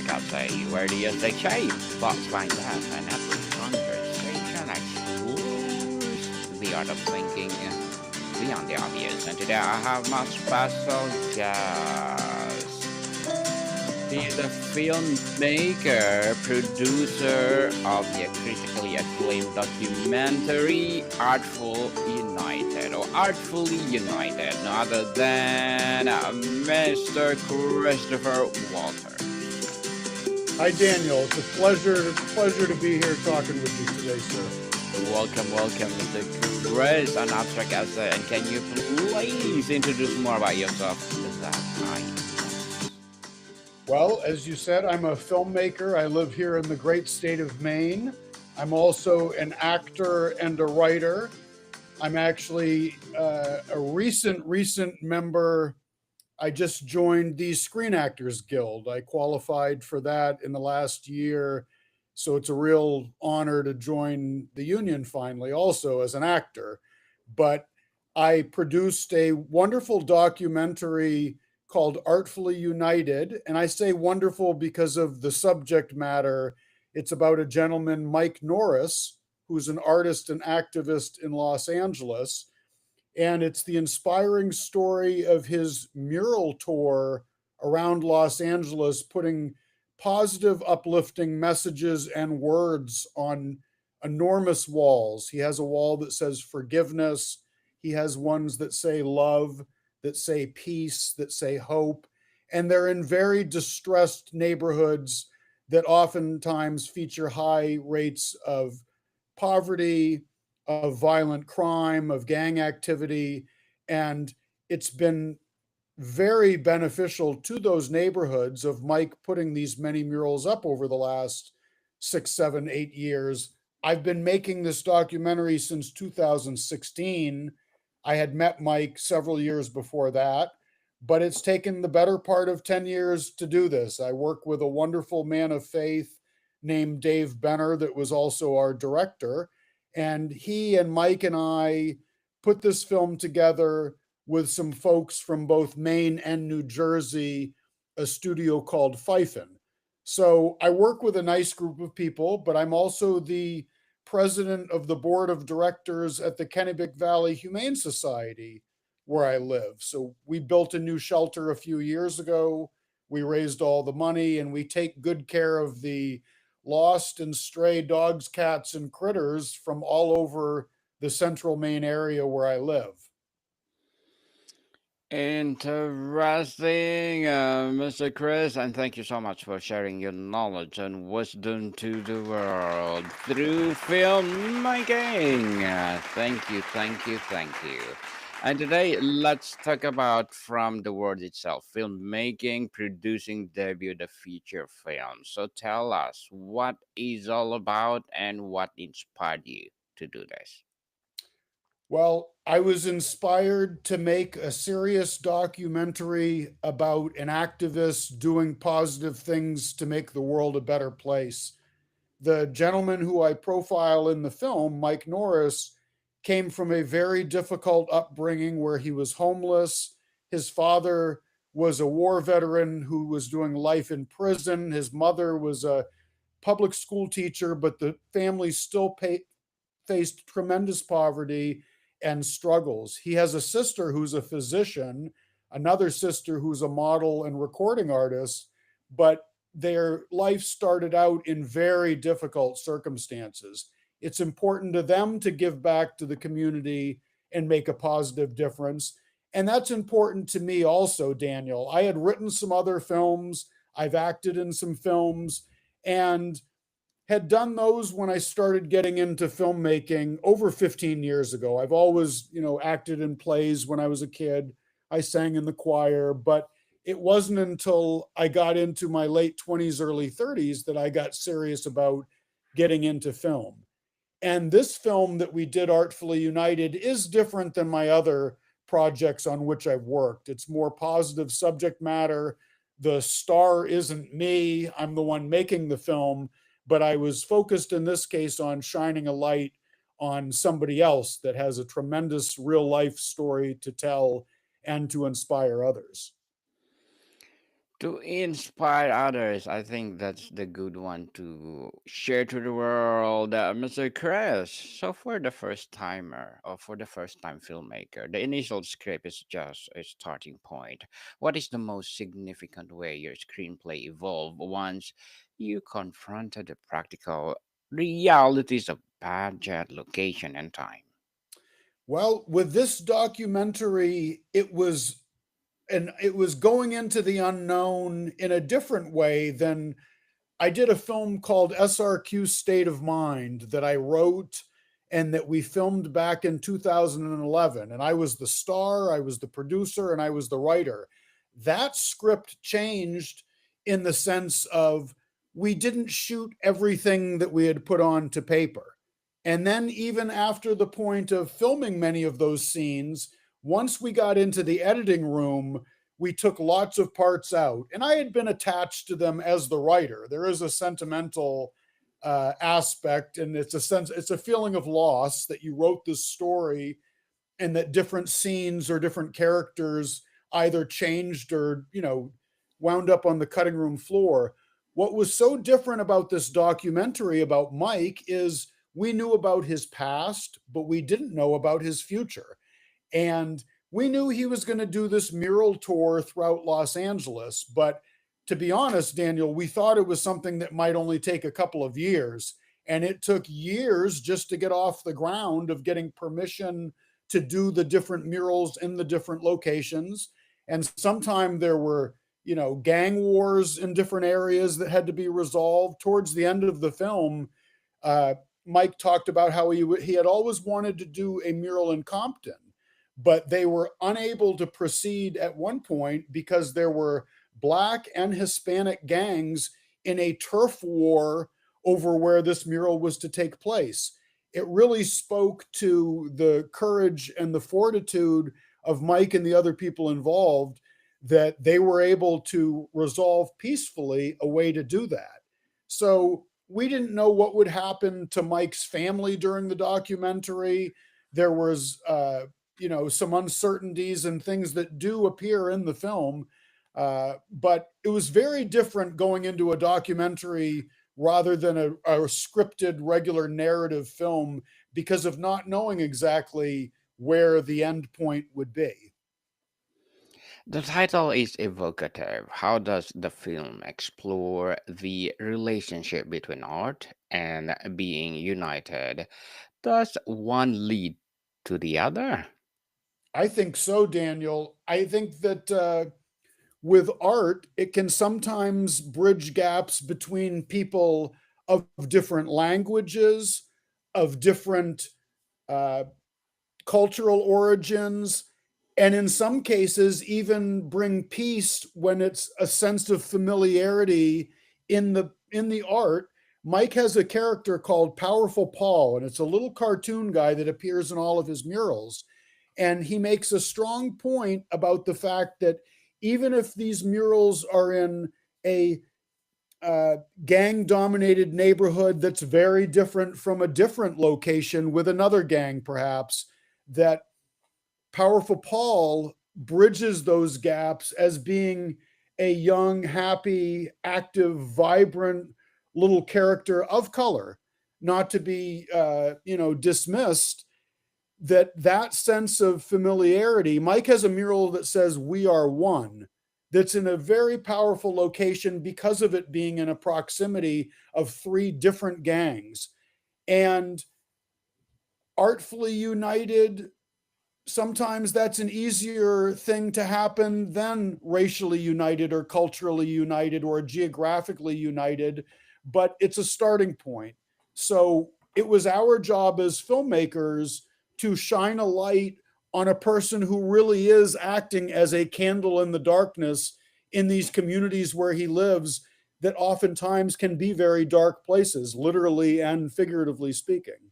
Cafe, where the they shape thoughts like that, and every conversation explores the art of thinking beyond the obvious. And today I have my special guest. He's a filmmaker, producer of the critically acclaimed documentary Artful United, or Artfully United, no other than Mr. Christopher Walters. Hi, Daniel. It's a pleasure to be here talking with you today, sir. Welcome, Mr. Chris, an abstract essay. And can you please introduce more about yourself? Is that right? Well, as you said, I'm a filmmaker. I live here in the great state of Maine. I'm also an actor and a writer. I'm actually a recent member. I just joined the Screen Actors Guild. I qualified for that in the last year. So it's a real honor to join the union finally, also as an actor. But I produced a wonderful documentary called Artfully United. And I say wonderful because of the subject matter. It's about a gentleman, Mike Norris, who's an artist and activist in Los Angeles. And it's the inspiring story of his mural tour around Los Angeles, putting positive, uplifting messages and words on enormous walls. He has a wall that says forgiveness. He has ones that say love, that say peace, that say hope. And they're in very distressed neighborhoods that oftentimes feature high rates of poverty, of violent crime, of gang activity. And it's been very beneficial to those neighborhoods of Mike putting these many murals up over the last 6, 7, 8 years. I've been making this documentary since 2016. I had met Mike several years before that, but it's taken the better part of 10 years to do this. I work with a wonderful man of faith named Dave Benner, that was also our director. And he and Mike and I put this film together with some folks from both Maine and New Jersey, a studio called Fifen. So I work with a nice group of people, but I'm also the president of the board of directors at the Kennebec Valley Humane Society, where I live. So we built a new shelter a few years ago. We raised all the money and we take good care of the lost and stray dogs, cats, and critters from all over the central Maine area where I live. Interesting, Mr. Chris, and thank you so much for sharing your knowledge and wisdom to the world through filmmaking. Thank you. And today, let's talk about from the word itself, filmmaking, producing debut the feature film. So tell us what is all about and what inspired you to do this. Well, I was inspired to make a serious documentary about an activist doing positive things to make the world a better place. The gentleman who I profile in the film, Mike Norris, came from a very difficult upbringing where he was homeless. His father was a war veteran who was doing life in prison. His mother was a public school teacher, but the family still faced tremendous poverty and struggles. He has a sister who's a physician, another sister who's a model and recording artist, but their life started out in very difficult circumstances. It's important to them to give back to the community and make a positive difference. And that's important to me also, Daniel. I had written some other films, I've acted in some films, and had done those when I started getting into filmmaking over 15 years ago. I've always, acted in plays when I was a kid. I sang in the choir, but it wasn't until I got into my late 20s, early 30s that I got serious about getting into film. And this film that we did, Artfully United, is different than my other projects on which I've worked. It's more positive subject matter. The star isn't me, I'm the one making the film, but I was focused in this case on shining a light on somebody else that has a tremendous real life story to tell and to inspire others. To inspire others. I think that's the good one to share to the world, Mr. Chris. So, for the first timer or for the first time filmmaker, the initial script is just a starting point. What is the most significant way your screenplay evolved once you confronted the practical realities of budget, location, and time? Well, with this documentary, it was going into the unknown in a different way than I did a film called SRQ State of Mind that I wrote and that we filmed back in 2011. And I was the star, I was the producer, and I was the writer. That script changed in the sense of we didn't shoot everything that we had put on to paper. And then, even after the point of filming many of those scenes, once we got into the editing room, we took lots of parts out, and I had been attached to them as the writer. There is a sentimental aspect, and it's a feeling of loss that you wrote this story, and that different scenes or different characters either changed or wound up on the cutting room floor. What was so different about this documentary about Mike is we knew about his past, but we didn't know about his future. And we knew he was going to do this mural tour throughout Los Angeles. But to be honest, Daniel, we thought it was something that might only take a couple of years. And it took years just to get off the ground of getting permission to do the different murals in the different locations. And sometime there were, gang wars in different areas that had to be resolved. Towards the end of the film, uh, Mike talked about how he had always wanted to do a mural in Compton, but they were unable to proceed at one point because there were Black and Hispanic gangs in a turf war over where this mural was to take place. It really spoke to the courage and the fortitude of Mike and the other people involved that they were able to resolve peacefully a way to do that. So we didn't know what would happen to Mike's family during the documentary. There was some uncertainties and things that do appear in the film. But it was very different going into a documentary rather than a scripted regular narrative film because of not knowing exactly where the end point would be. The title is evocative. How does the film explore the relationship between art and being united? Does one lead to the other? I think so, Daniel. I think that with art, it can sometimes bridge gaps between people of different languages, of different uh, cultural origins, and in some cases, even bring peace when it's a sense of familiarity in the art. Mike has a character called Powerful Paul, and it's a little cartoon guy that appears in all of his murals. And he makes a strong point about the fact that even if these murals are in a gang dominated neighborhood that's very different from a different location with another gang, perhaps, that Powerful Paul bridges those gaps as being a young, happy, active, vibrant little character of color, not to be, dismissed. That sense of familiarity. Mike has a mural that says "We are one." That's in a very powerful location because of it being in a proximity of three different gangs, and artfully united. Sometimes that's an easier thing to happen than racially united or culturally united or geographically united, but it's a starting point. So it was our job as filmmakers to shine a light on a person who really is acting as a candle in the darkness in these communities where he lives, that oftentimes can be very dark places, literally and figuratively speaking.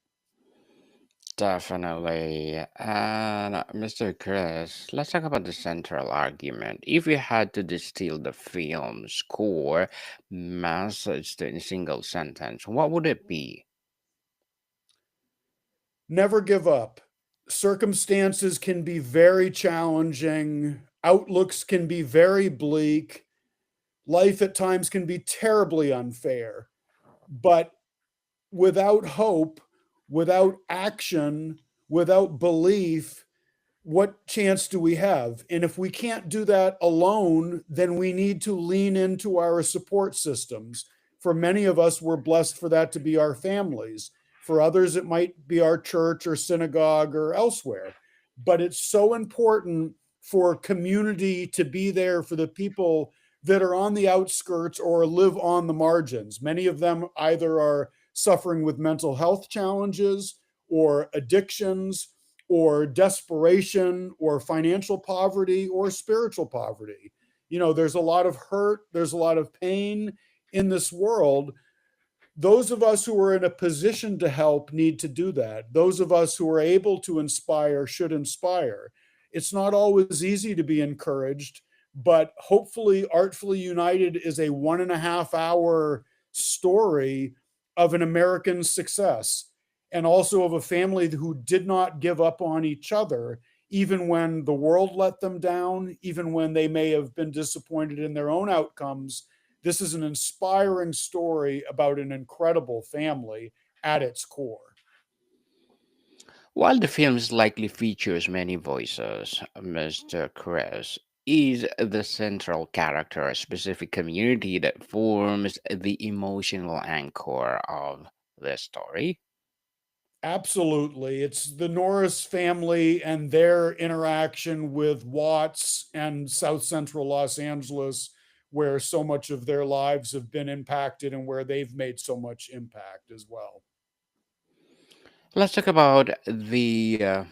Definitely. And Mr. Chris, let's talk about the central argument. If you had to distill the film's core message to in a single sentence, what would it be? Never give up. Circumstances can be very challenging, outlooks can be very bleak, Life at times can be terribly unfair, but without hope, without action, without belief, what chance do we have? And if we can't do that alone, then we need to lean into our support systems. For many of us, we're blessed for that to be our families. For others, it might be our church or synagogue or elsewhere. But it's so important for community to be there for the people that are on the outskirts or live on the margins. Many of them either are suffering with mental health challenges or addictions or desperation or financial poverty or spiritual poverty. You know, there's a lot of hurt, there's a lot of pain in this world. Those of us who are in a position to help need to do that. Those of us who are able to inspire should inspire. It's not always easy to be encouraged, but hopefully, Artfully United is a 1.5 hour story of an American success and also of a family who did not give up on each other, even when the world let them down, even when they may have been disappointed in their own outcomes. This is an inspiring story about an incredible family at its core. While the film likely features many voices, Mr. Chris is the central character, a specific community that forms the emotional anchor of the story. Absolutely. It's the Norris family and their interaction with Watts and South Central Los Angeles, where so much of their lives have been impacted and where they've made so much impact as well. Let's talk about the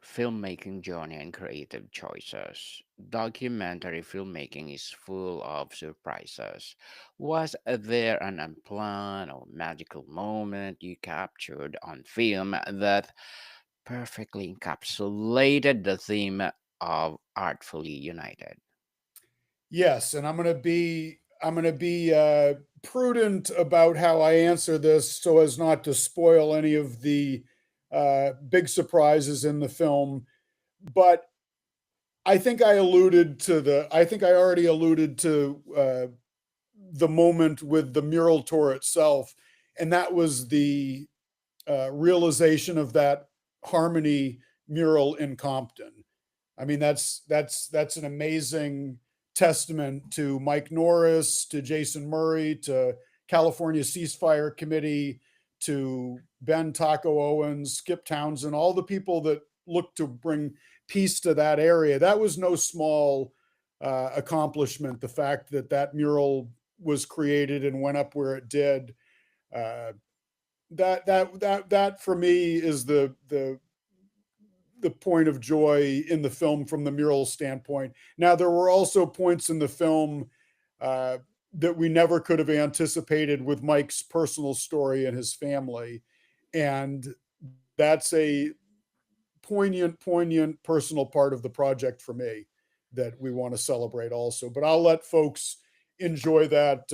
filmmaking journey and creative choices. Documentary filmmaking is full of surprises. Was there an unplanned or magical moment you captured on film that perfectly encapsulated the theme of Artfully United? Yes, and I'm going to be prudent about how I answer this so as not to spoil any of the big surprises in the film. But I think I already alluded to the moment with the mural tour itself, and that was the realization of that Harmony mural in Compton. I mean, that's an amazing testament to Mike Norris, to Jason Murray, to California Ceasefire Committee, to Ben Taco Owens, Skip Townsend, all the people that look to bring peace to that area. That was no small accomplishment. The fact that that mural was created and went up where it did, uh, that for me is the point of joy in the film from the mural standpoint. Now, there were also points in the film uh, that we never could have anticipated with Mike's personal story and his family. And that's a poignant personal part of the project for me that we want to celebrate also. But I'll let folks enjoy that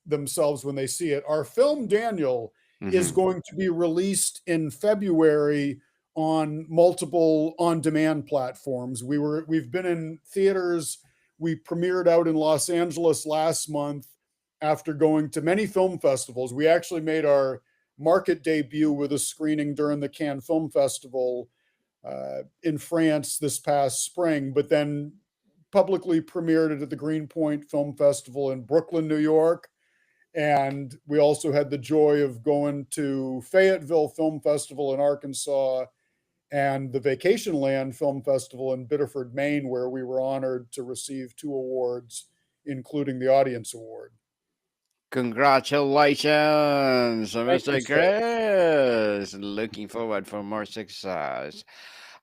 themselves when they see it. Our film, Daniel, is Mhm. going to be released in February on multiple on-demand platforms. We've been in theaters. We premiered out in Los Angeles last month after going to many film festivals. We actually made our market debut with a screening during the Cannes Film Festival in France this past spring, but then publicly premiered it at the Greenpoint Film Festival in Brooklyn, New York. And we also had the joy of going to Fayetteville Film Festival in Arkansas and the Vacation Land Film Festival in Biddeford, Maine, where we were honored to receive 2 awards, including the Audience Award. Congratulations, Thank you, Mr. sir. Chris. Looking forward for more success.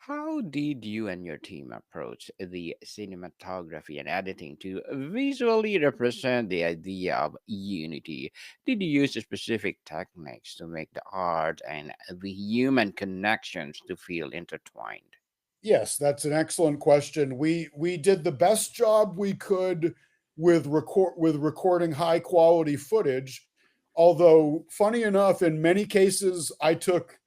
How did you and your team approach the cinematography and editing to visually represent the idea of unity? Did you use specific techniques to make the art and the human connections to feel intertwined? Yes, that's an excellent question. We did the best job we could with recording high quality footage. Although funny enough, in many cases, I took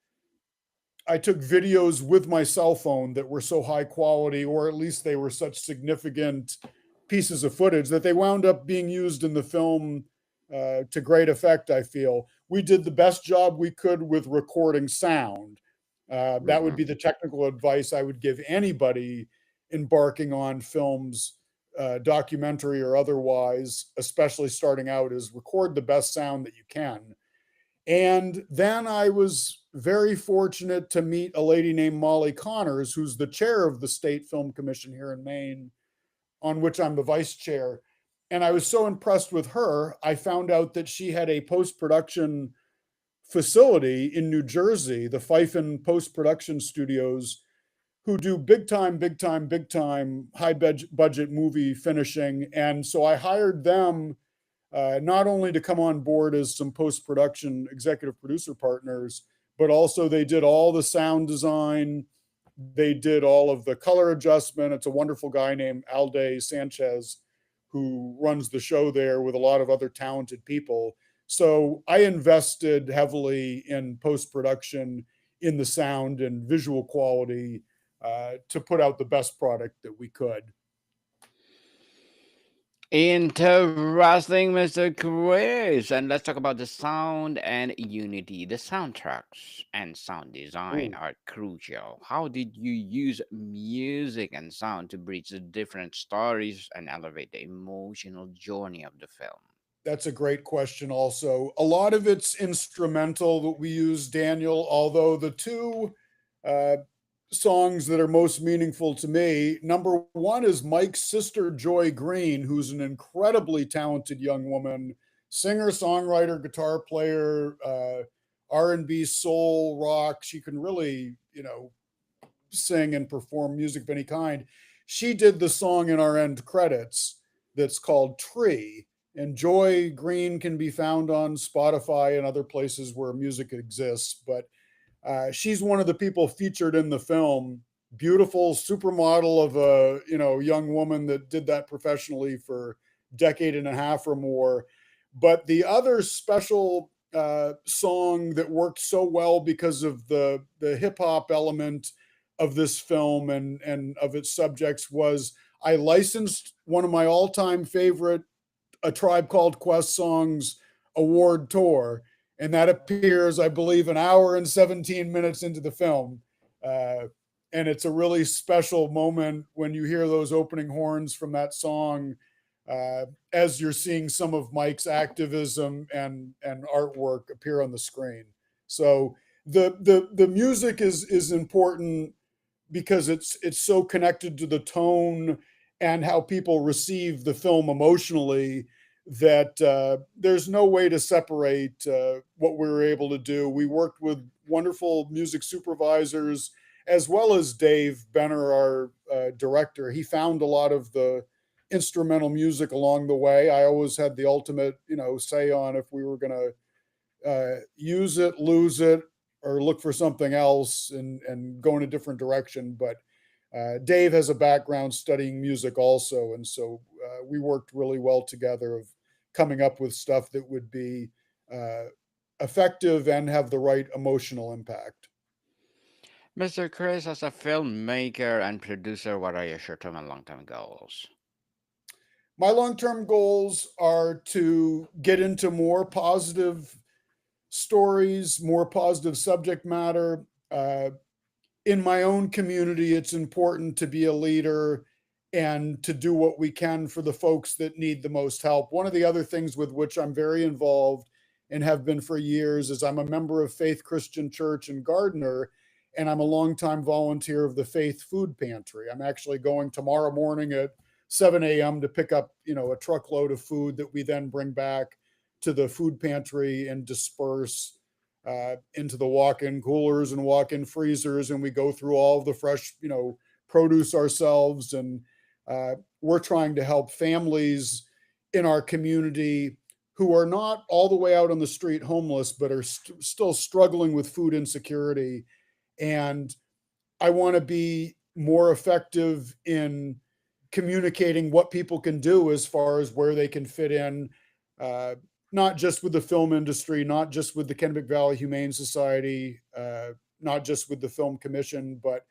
videos with my cell phone that were so high quality, or at least they were such significant pieces of footage that they wound up being used in the film to great effect. I feel we did the best job we could with recording sound. That would Mm-hmm. be the technical advice I would give anybody embarking on films, documentary or otherwise, especially starting out, is record the best sound that you can. And then I was very fortunate to meet a lady named Molly Connors, who's the chair of the State Film Commission here in Maine, on which I'm the vice chair. And I was so impressed with her, I found out that she had a post production facility in New Jersey, the Fifen Post Production Studios, who do big time, big time, big time high budget movie finishing. And so I hired them not only to come on board as some post production executive producer partners, but also they did all the sound design. They did all of the color adjustment. It's a wonderful guy named Alde Sanchez who runs the show there with a lot of other talented people. So I invested heavily in post production, in the sound and visual quality to put out the best product that we could. Interesting, Mr. Chris. And let's talk about the sound and unity. The soundtracks and sound design Ooh. are crucial. How did you use music and sound to bridge the different stories and elevate the emotional journey of the film? That's a great question, also. A lot of it's instrumental that we use, Daniel, although the two uh, songs that are most meaningful to me, number one is Mike's sister, Joy Green, who's an incredibly talented young woman, singer, songwriter, guitar player, R&B, soul, rock. She can really, sing and perform music of any kind. She did the song in our end credits that's called Tree. And Joy Green can be found on Spotify and other places where music exists. But she's one of the people featured in the film. Beautiful supermodel of a young woman that did that professionally for a decade and a half or more. But the other special song that worked so well because of the hip hop element of this film and of its subjects was I licensed one of my all time favorite A Tribe Called Quest songs award tour, and that appears, I believe, an hour and 17 minutes into the film. Uh, and it's a really special moment when you hear those opening horns from that song uh, as you're seeing some of Mike's activism and artwork appear on the screen. So the music is important because it's so connected to the tone and how people receive the film emotionally that there's no way to separate what we were able to do. We worked with wonderful music supervisors as well as Dave Benner, our director. He found a lot of the instrumental music along the way. I always had the ultimate, say on if we were going to use it, lose it, or look for something else and go in a different direction. But Dave has a background studying music also, and so we worked really well together of coming up with stuff that would be uh, effective and have the right emotional impact. Mr. Chris, as a filmmaker and producer, what are your short term and long term goals? My long-term goals are to get into more positive stories, more positive subject matter. In my own community, it's important to be a leader and to do what we can for the folks that need the most help. One of the other things with which I'm very involved and have been for years is I'm a member of Faith Christian Church in Gardner, and I'm a longtime volunteer of the Faith Food Pantry. I'm actually going tomorrow morning at 7 a.m. to pick up, a truckload of food that we then bring back to the food pantry and disperse into the walk-in coolers and walk-in freezers, and we go through all of the fresh, produce ourselves. And we're trying to help families in our community who are not all the way out on the street homeless, but are still struggling with food insecurity. And I want to be more effective in communicating what people can do as far as where they can fit in, uh, not just with the film industry, not just with the Kennebec Valley Humane Society, not just with the Film Commission, but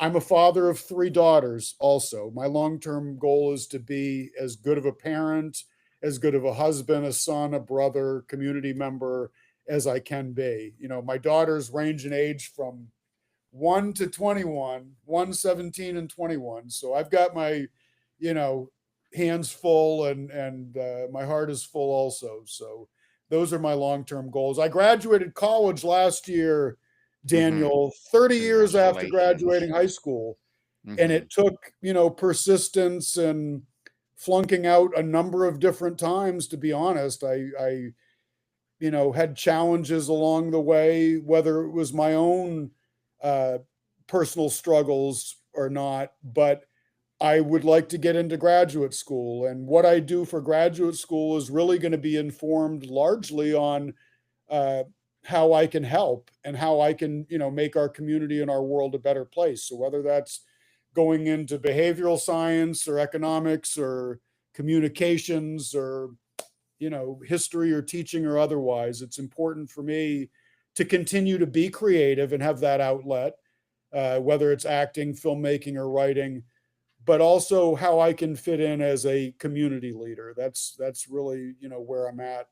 I'm a father of three daughters also. My long term goal is to be as good of a parent, as good of a husband, a son, a brother, community member as I can be. You know, my daughters range in age from 1 to 21, 1, 17, and 21. So I've got my, you know, hands full and my heart is full also. So those are my long-term goals. I graduated college last year, Mm-hmm. Daniel, 30 years after Congratulations. graduating high school. And Mm-hmm. it took, you know, persistence and flunking out a number of different times, to be honest. I you know, had challenges along the way, whether it was my own uh, personal struggles or not. But I would like to get into graduate school. And what I do for graduate school is really going to be informed largely on uh, how I can help and how I can, you know, make our community and our world a better place. So whether that's going into behavioral science or economics or communications or, you know, history or teaching or otherwise, it's important for me to continue to be creative and have that outlet, whether it's acting, filmmaking, or writing, but also how I can fit in as a community leader. That's really, you know, where I'm at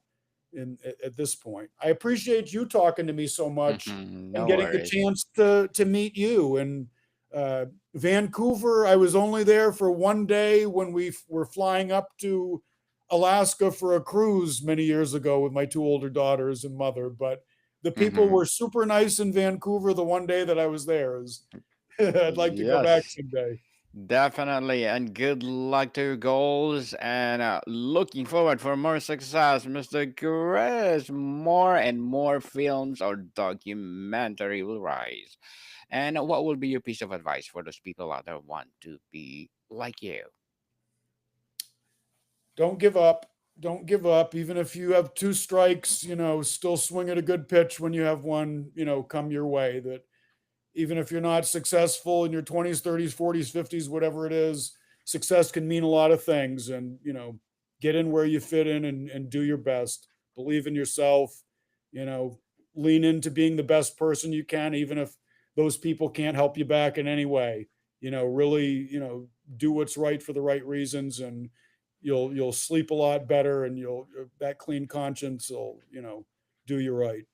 at this point. I appreciate you talking to me so much Mm-hmm. and No getting the worries. chance to meet you. And uh, Vancouver, I was only there for one day when we were flying up to Alaska for a cruise many years ago with my two older daughters and mother. But the people Mm-hmm. were super nice in Vancouver the one day that I was there. I'd like to go back Yes. someday. Definitely, and good luck to your goals. And looking forward for more success, Mr. Chris. More and more films or documentary will rise. And what will be your piece of advice for those people out there who want to be like you? Don't give up. Don't give up. Even if you have two strikes, you know, still swing at a good pitch when you have one, you know, come your way. That even if you're not successful in your 20s, 30s, 40s, 50s, whatever it is, success can mean a lot of things. And, you know, get in where you fit in and do your best. Believe in yourself, you know, lean into being the best person you can, even if those people can't help you back in any way. You know, really, you know, do what's right for the right reasons and you'll sleep a lot better and you'll that clean conscience will, you know, do you right.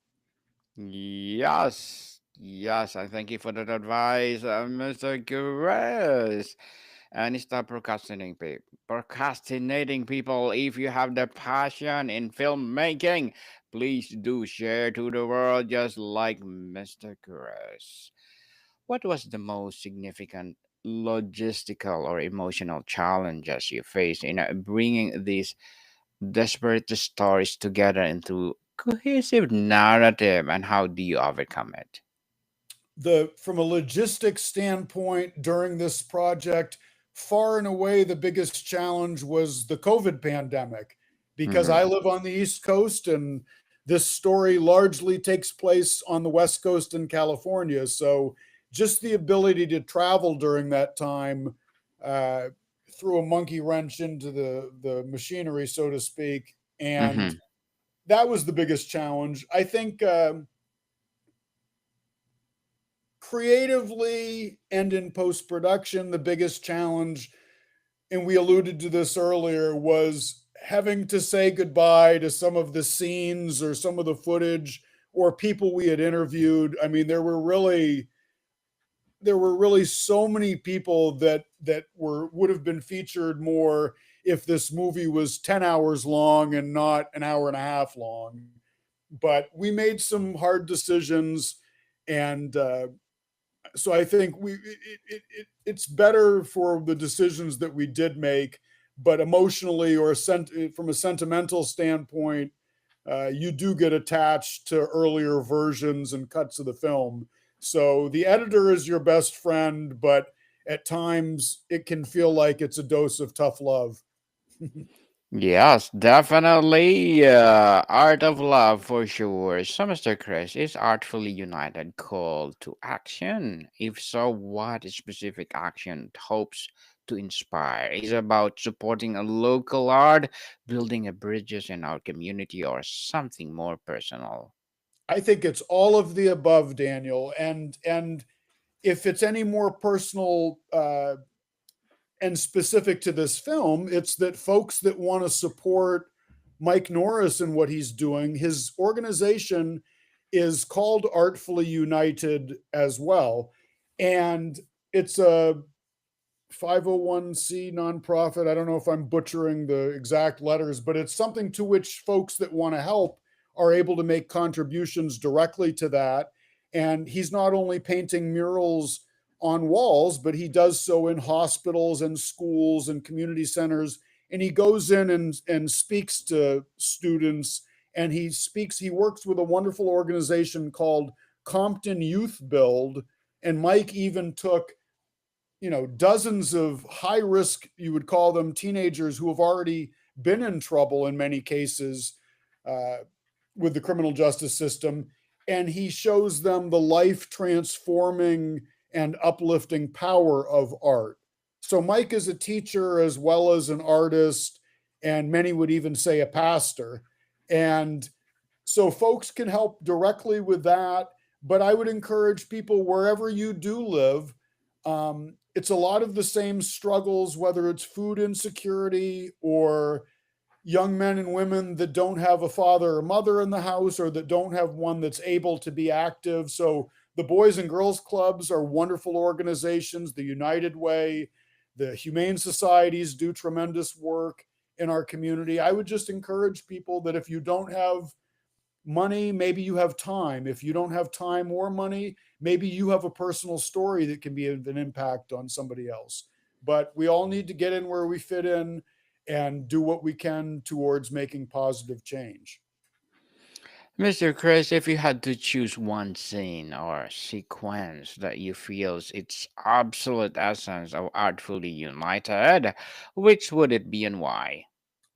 Yes, yes, I thank you for that advice, Mr. Chris. And stop procrastinating, people. If you have the passion in filmmaking, please do share to the world, just like Mr. Chris. What was the most significant logistical or emotional challenges you faced in bringing these desperate stories together into cohesive narrative, and how do you overcome it? The From a logistics standpoint during this project, far and away the biggest challenge was the COVID pandemic because I Mm-hmm. live on the East Coast and this story largely takes place on the West Coast in California. So just the ability to travel during that time uh, threw a monkey wrench into the machinery, so to speak. And Mm-hmm. that was the biggest challenge. I think creatively and in post production, the biggest challenge, and we alluded to this earlier, was having to say goodbye to some of the scenes or some of the footage or people we had interviewed. I mean, there were really so many people that were would have been featured more if this movie was 10 hours long and not an hour and a half long. But we made some hard decisions, and so I think it's better for the decisions that we did make, but emotionally or from a sentimental standpoint, you do get attached to earlier versions and cuts of the film. So the editor is your best friend, but at times it can feel like it's a dose of tough love. Yes, definitely. Art of Love for sure. So, Mr. Chris, is Artfully United call to action? If so, what specific action it hopes to inspire? Is it about supporting a local art, building a bridges in our community, or something more personal? I think it's all of the above, Daniel, and if it's any more personal and specific to this film, it's that folks that want to support Mike Norris and what he's doing, his organization is called Artfully United as well. And it's a 501c nonprofit. I don't know if I'm butchering the exact letters, but it's something to which folks that want to help are able to make contributions directly to that. And he's not only painting murals on walls, but he does so in hospitals and schools and community centers. And he goes in and speaks to students, and he works with a wonderful organization called Compton Youth Build. And Mike even took, dozens of high risk, you would call them, teenagers who have already been in trouble in many cases with the criminal justice system. And he shows them the life transforming and uplifting power of art. So Mike is a teacher as well as an artist, and many would even say a pastor. And so folks can help directly with that. But I would encourage people, wherever you do live, it's a lot of the same struggles, whether it's food insecurity or young men and women that don't have a father or mother in the house, or that don't have one that's able to be active. So the Boys and Girls Clubs are wonderful organizations. The United Way, the Humane Societies do tremendous work in our community. I would just encourage people that if you don't have money, maybe you have time. If you don't have time or money, maybe you have a personal story that can be an impact on somebody else. But we all need to get in where we fit in and do what we can towards making positive change. Mr. Chris, if you had to choose one scene or sequence that you feels its absolute essence of Artfully United, which would it be and why?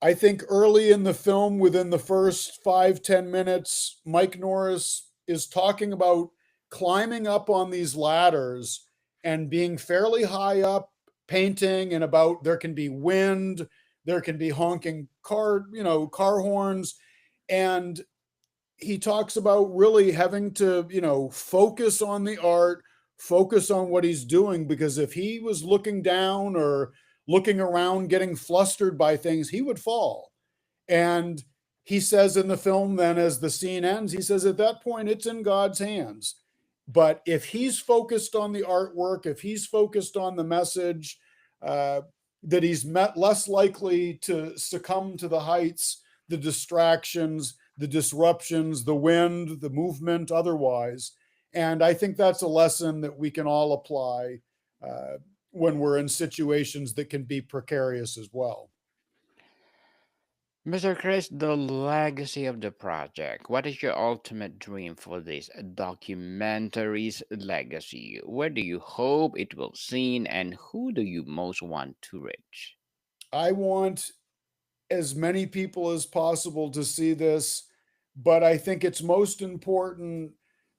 I think early in the film, within the first 5-10 minutes, Mike Norris is talking about climbing up on these ladders and being fairly high up, painting, and about there can be wind, there can be honking car horns. And he talks about really having to, focus on the art, focus on what he's doing, because if he was looking down or looking around, getting flustered by things, he would fall. And he says in the film, then as the scene ends, he says at that point, it's in God's hands. But if he's focused on the artwork, if he's focused on the message, that he's less likely to succumb to the heights, the distractions, the disruptions, the wind, the movement, otherwise. And I think that's a lesson that we can all apply when we're in situations that can be precarious as well. Mr. Chris, the legacy of the project. What is your ultimate dream for this documentary's legacy? Where do you hope it will seen, and who do you most want to reach? I want as many people as possible to see this, but I think it's most important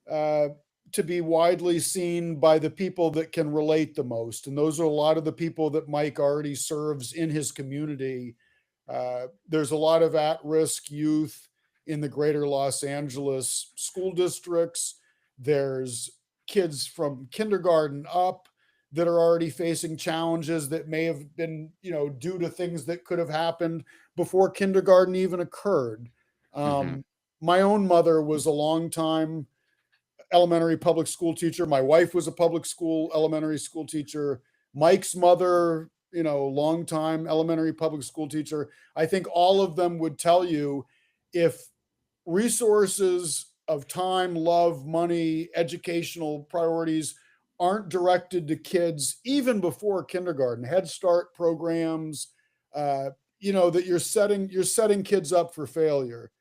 uh, to be widely seen by the people that can relate the most. And those are a lot of the people that Mike already serves in his community. There's a lot of at risk youth in the greater Los Angeles school districts. There's kids from kindergarten up that are already facing challenges that may have been, due to things that could have happened before kindergarten even occurred. Mm-hmm. My own mother was a long time elementary public school teacher. My wife was a public school elementary school teacher. Mike's mother, long time elementary public school teacher. I think all of them would tell you, if resources of time, love, money, educational priorities aren't directed to kids even before kindergarten, Head Start programs, that you're setting kids up for failure.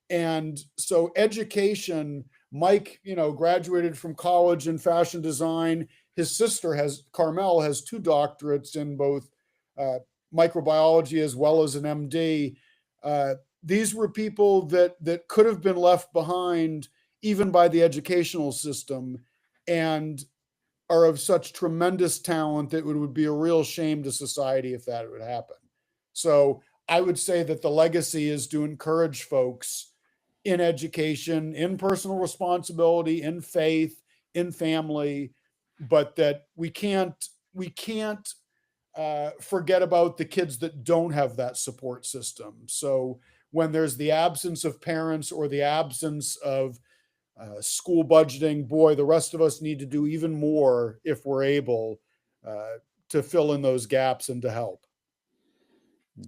And so education, Mike, graduated from college in fashion design. His sister Carmel has 2 doctorates in both microbiology as well as an MD. These were people that could have been left behind even by the educational system, and are of such tremendous talent that it would be a real shame to society if that would happen. So I would say that the legacy is to encourage folks in education, in personal responsibility, in faith, in family, but that we can't forget about the kids that don't have that support system. So when there's the absence of parents or the absence of school budgeting, boy, the rest of us need to do even more if we're able to fill in those gaps and to help.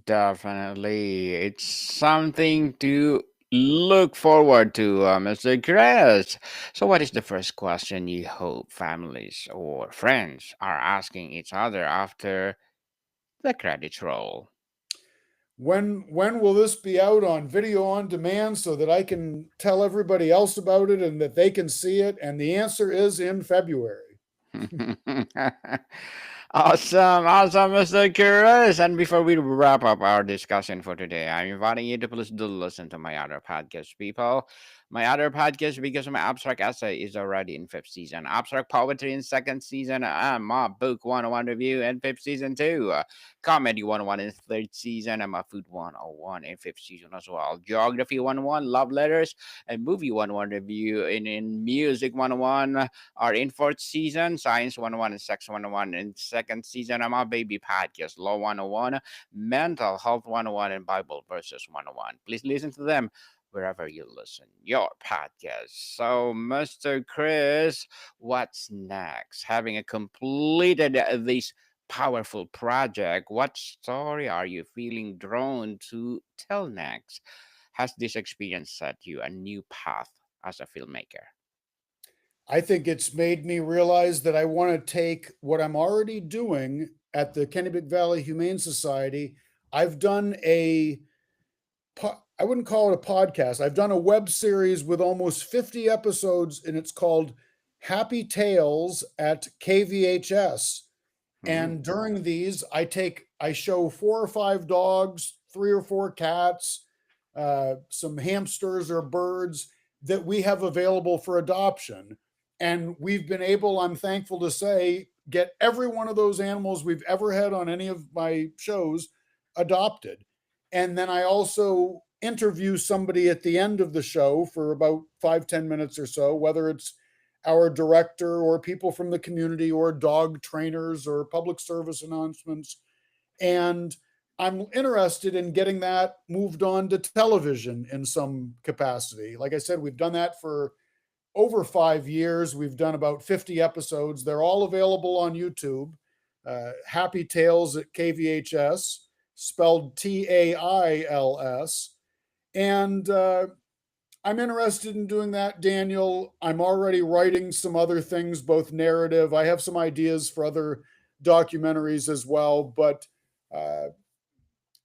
Definitely. It's something to look forward to, Mr. Chris. So, what is the first question you hope families or friends are asking each other after the credits roll? When will this be out on video on demand so that I can tell everybody else about it and that they can see it? And the answer is in February. Awesome, awesome, Mr. Chris. And before we wrap up our discussion for today, I'm inviting you to please do listen to my other podcast, people. My other podcast, because my abstract essay is already in fifth season, abstract poetry in second season, and my book 101 review in fifth season too. Comedy 101 in third season, and my food 101 in fifth season as well. Geography 101, love letters, and movie 101 review in music 101 are in fourth season, Science 101 and Sex 101 in second season. I'm a baby podcast, Law 101, Mental Health 101, and Bible Verses 101. Please listen to them wherever you listen your podcast. So, Mr. Chris, what's next? Having completed this powerful project, what story are you feeling drawn to tell next? Has this experience set you a new path as a filmmaker? I think it's made me realize that I want to take what I'm already doing at the Kennebec Valley Humane Society. I've done I wouldn't call it a podcast. I've done a web series with almost 50 episodes, and it's called Happy Tales at KVHS. Hmm. And during these, I show 4 or 5 dogs, 3 or 4 cats, some hamsters or birds that we have available for adoption. And we've been able, I'm thankful to say, get every one of those animals we've ever had on any of my shows adopted. And then I also interview somebody at the end of the show for about 5-10 minutes or so, whether it's our director or people from the community or dog trainers or public service announcements. And I'm interested in getting that moved on to television in some capacity. Like I said, we've done that for over 5 years. We've done about 50 episodes. They're all available on YouTube. Happy Tales at KVHS, spelled TAILS. And I'm interested in doing that, Daniel. I'm already writing some other things, both narrative. I have some ideas for other documentaries as well, but uh,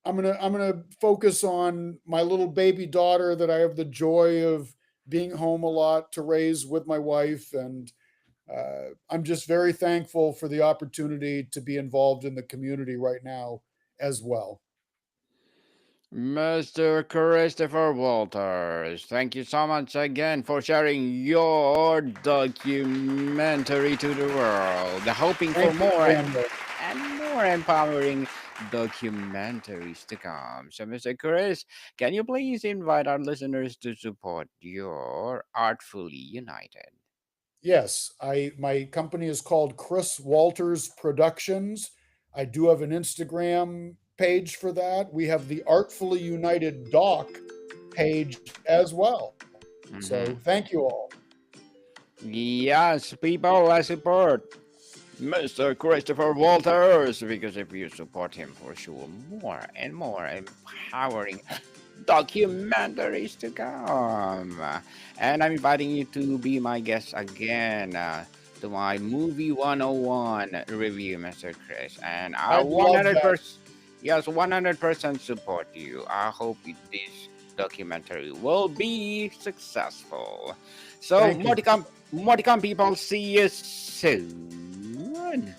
I'm gonna focus on my little baby daughter that I have the joy of being home a lot to raise with my wife, and I'm just very thankful for the opportunity to be involved in the community right now as well. Mr. Christopher Walters, thank you so much again for sharing your documentary to the world. Hoping for Thank you, more Daniel. and more empowering documentaries to come. So, Mr. Chris, can you please invite our listeners to support your Artfully United? Yes, I my company is called Chris Walters Productions. I do have an Instagram page for that. We have the Artfully United Doc page as well. So Mhm. thank you all. Yes, people, I support Mr. Christopher Walters because if you support him for sure, more and more empowering documentaries to come. And I'm inviting you to be my guest again to my movie 101 review, Mr. Chris. And I I'd love that. 100%, yes, 100% support you. I hope this documentary will be successful. So, Thank you. more to come, people. See you soon.